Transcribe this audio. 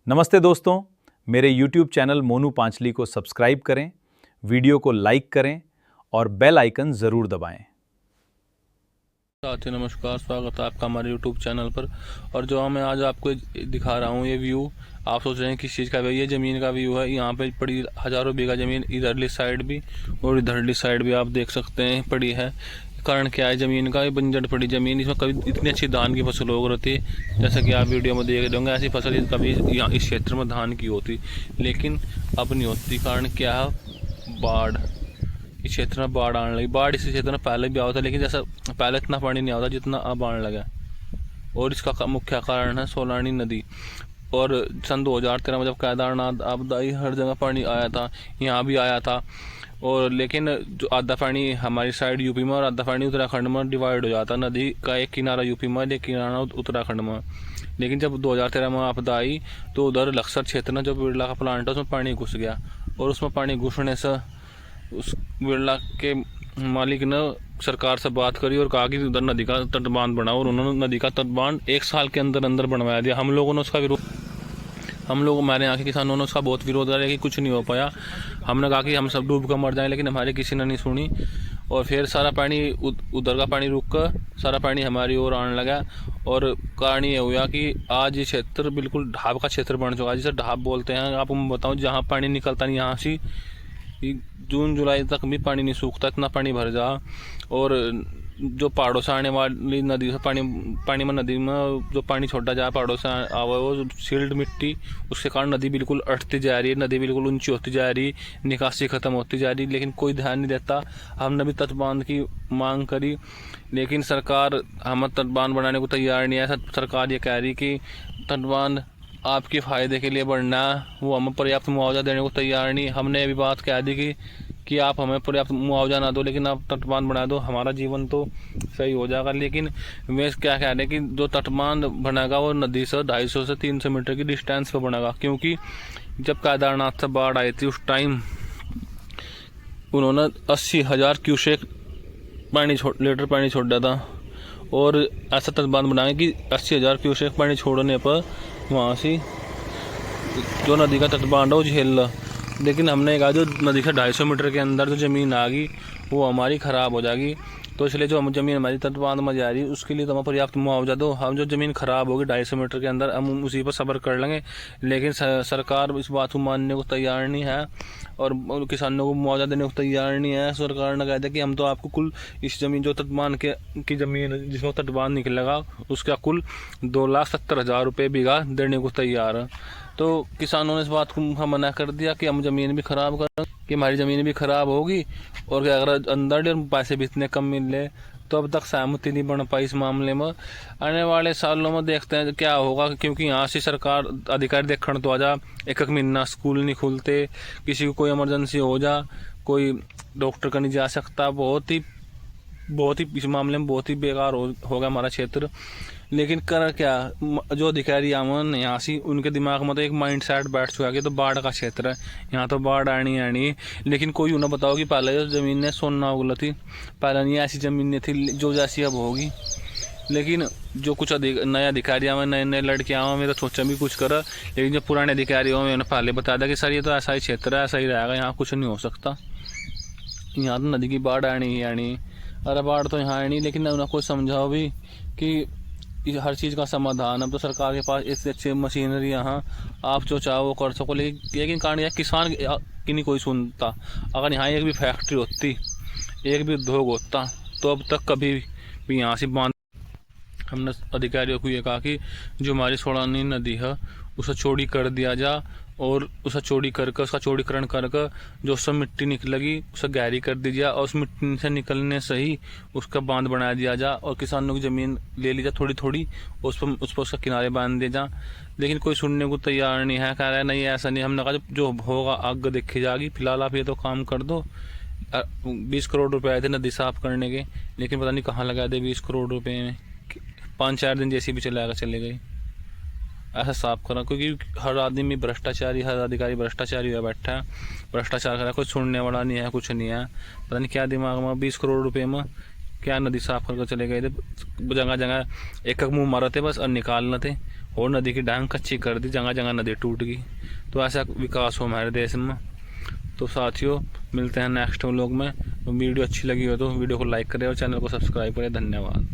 नमस्ते दोस्तों, मेरे YouTube चैनल मोनू पांचली को सब्सक्राइब करें, वीडियो को लाइक करें और बेल आइकन ज़रूर दबाएं। साथियों नमस्कार, स्वागत है आपका हमारे YouTube चैनल पर। और जो मैं आज आपको दिखा रहा हूँ ये व्यू, आप सोच रहे हैं किस चीज़ का व्यू, ये ज़मीन का व्यू है। यहाँ पे पड़ी हज़ारों बीघा ज़मीन, इधरली साइड भी और इधरली साइड भी आप देख सकते हैं पड़ी है। कारण क्या है ज़मीन का, ये बंजर पड़ी ज़मीन, इसमें कभी इतनी अच्छी धान की फसल हो रहती है जैसा कि आप वीडियो में देख रहे होंगे। ऐसी फसल कभी यहाँ इस क्षेत्र में धान की होती, लेकिन अब नहीं होती। कारण क्या है, बाढ़। इस क्षेत्र में बाढ़ आने लगी। बाढ़ इस क्षेत्र में पहले भी आता था, लेकिन जैसा पहले इतना पानी नहीं आता जितना अब आने लगा। और इसका मुख्य कारण है सोलानी नदी। और सन 2013 में जब केदारनाथ आपदा आई, हर जगह पानी आया था, यहाँ भी आया था। और लेकिन जो आधा पानी हमारी साइड यूपी में और आधा पानी उत्तराखंड में डिवाइड हो जाता। नदी का एक किनारा यूपी में, एक किनारा उत्तराखंड में। लेकिन जब 2013 में आपदा आई तो उधर लक्सर क्षेत्र में जो बिरला का प्लांट है उसमें पानी घुस गया। और उसमें पानी घुसने से उस बिरला के मालिक ने सरकार से बात करी और कहा कि उधर नदी का तटबांध बनाओ। और उन्होंने नदी का तटबांध 1 साल के अंदर अंदर बनवाया दिया। हम लोगों ने उसका विरोध, हमारे यहाँ के किसानों ने उसका बहुत विरोध किया, लेकिन कुछ नहीं हो पाया। हमने कहा कि हम सब डूब कर मर जाएं, लेकिन हमारे किसी ने नहीं सुनी। और फिर सारा पानी उधर का पानी रुक कर सारा पानी हमारी ओर आने लगा। और कारण ये हुआ कि आज ये क्षेत्र बिल्कुल ढाब का क्षेत्र बन चुका है, जिसे ढाब बोलते हैं। आपको मैं बताऊँ, जहाँ पानी निकलता नहीं, यहाँ से जून जुलाई तक भी पानी नहीं सूखता, इतना पानी भर जा। और जो पहाड़ों से आने वाली नदी से पानी में नदी में जो पानी छोड़ा जाए पहाड़ों से आवा, वो सील्ड मिट्टी, उसके कारण नदी बिल्कुल अटती जा रही है। नदी बिल्कुल ऊंची होती जा रही, निकासी खत्म होती जा रही, लेकिन कोई ध्यान नहीं देता। हमने भी तटबांध की मांग करी, लेकिन सरकार हमें तटबांध बनाने को तैयार नहीं है। सरकार ये कह रही कि तटबांध आपके फ़ायदे के लिए बढ़ना, वो हमें पर्याप्त मुआवजा देने को तैयार नहीं। हमने ये भी बात कह दी कि आप हमें पर्याप्त मुआवजा ना दो, लेकिन आप तटबांध बना दो, हमारा जीवन तो सही हो जाएगा। लेकिन वे क्या कह रहे हैं कि जो तटबांध बनेगा वो नदी से 250 से 300 मीटर की डिस्टेंस पर बनेगा। क्योंकि जब केदारनाथ से बाढ़ आई थी उस टाइम उन्होंने 80,000 क्यूसेक लीटर पानी छोड़ा था। और ऐसा तटबांध बनाए कि 80,000 क्यूसेक पानी छोड़ने पर वहाँ से जो नदी का तटबांध है वो झेल। लेकिन हमने कहा जो नदी से 250 मीटर के अंदर जो ज़मीन आ गई वो हमारी ख़राब हो जाएगी, तो इसलिए जो हम ज़मीन हमारी तटबांध में जा रही है उसके लिए तो हमें पर्याप्त मुआवजा दो। हम जो ज़मीन ख़राब होगी 250 मीटर के अंदर, हम उसी पर सब्र कर लेंगे। लेकिन सरकार इस बात को मानने को तैयार नहीं है और किसानों को मुआवजा देने को तैयार नहीं है। सरकार ने कहा था कि हम तो आपको कुल इस ज़मीन जो तटबांध की ज़मीन जिसमें तटबांध निकलेगा उसका कुल 2,70,000 रुपये बीघा देने को तैयार है। तो किसानों ने इस बात को मना कर दिया कि हम ज़मीन भी ख़राब कर, कि हमारी ज़मीन भी ख़राब होगी और अगर अंदर पैसे भी इतने कम मिले, तो अब तक सहमति नहीं बन पाई इस मामले में। आने वाले सालों में देखते हैं क्या होगा, क्योंकि यहाँ से सरकार अधिकारी देखने तो आ जा, एक महीना स्कूल नहीं खुलते, किसी को कोई इमरजेंसी हो जा, कोई डॉक्टर का नहीं जा सकता। बहुत ही इस मामले में बहुत ही बेकार होगा हमारा क्षेत्र। लेकिन कर क्या, जो अधिकारी आवन यहाँ से उनके दिमाग में तो एक माइंड सेट बैठ चुका है तो बाढ़ का क्षेत्र है, यहाँ तो बाढ़ आनी। लेकिन कोई उन्हें बताओ कि पहले जो ज़मीन ने सोना उगला थी, पहले नहीं ऐसी ज़मीन थी जो जैसी अब होगी। लेकिन जो कुछ नए अधिकारी आवे, नए लड़के आवे, मेरा सोचा भी कुछ कर, लेकिन जो पुराने अधिकारी हो उन्हें पहले बता दिया कि सर ये तो ऐसा ही क्षेत्र है, ऐसा ही रहेगा, यहाँ कुछ नहीं हो सकता, यहाँ तो नदी की बाढ़ आनी। अरे बाढ़ तो यहाँ आनी, लेकिन उन्हें कुछ समझाओ भी कि हर चीज़ का समाधान अब तो सरकार के पास इससे अच्छी मशीनरी यहाँ, आप जो चाहो वो कर सको। लेकिन कारण यह किसान की नहीं कोई सुनता। अगर यहाँ एक भी फैक्ट्री होती, एक भी उद्योग होता, तो अब तक कभी भी यहाँ से बांध। हमने अधिकारियों को ये कहा कि जो हमारी सोलानी नदी है उसे चौड़ी कर दिया जा, और उसे चौड़ी करके उसका चौड़ीकरण करके जो उससे मिट्टी निकलेगी उसे गहरी कर दी जाए, और उस मिट्टी से निकलने से ही उसका बांध बना दिया जा, और किसानों की ज़मीन ले ली जा थोड़ी थोड़ी, उस पर उसका किनारे बांध दिया जा। लेकिन कोई सुनने को तैयार नहीं है, कह रहा है नहीं ऐसा नहीं। हमने कहा जो होगा आगे देखी जाएगी, फिलहाल आप ये तो काम कर दो। 20 करोड़ रुपये आए थे नदी साफ करने के, लेकिन पता नहीं कहाँ लगा दे 20 करोड़ रुपये में। 5-4 दिन जैसे भी चले गई ऐसा साफ करना, क्योंकि हर आदमी भ्रष्टाचारी, हर अधिकारी भ्रष्टाचारी हुआ बैठा है, भ्रष्टाचार कर रहा है, कोई सुनने वाला नहीं है, कुछ नहीं है। पता नहीं क्या दिमाग में, 20 करोड़ रुपये में क्या नदी साफ करके चले गए थे। जगह जगह एक मुँह मारे थे बस और निकालना थे, और नदी की डांग कच्ची कर दी, जगह जगह नदी टूट गई। तो ऐसा विकास हो हमारे देश में। तो साथियों मिलते हैं नेक्स्ट व्लॉग में। वीडियो अच्छी लगी हो तो वीडियो को लाइक करें और चैनल को सब्सक्राइब करें। धन्यवाद।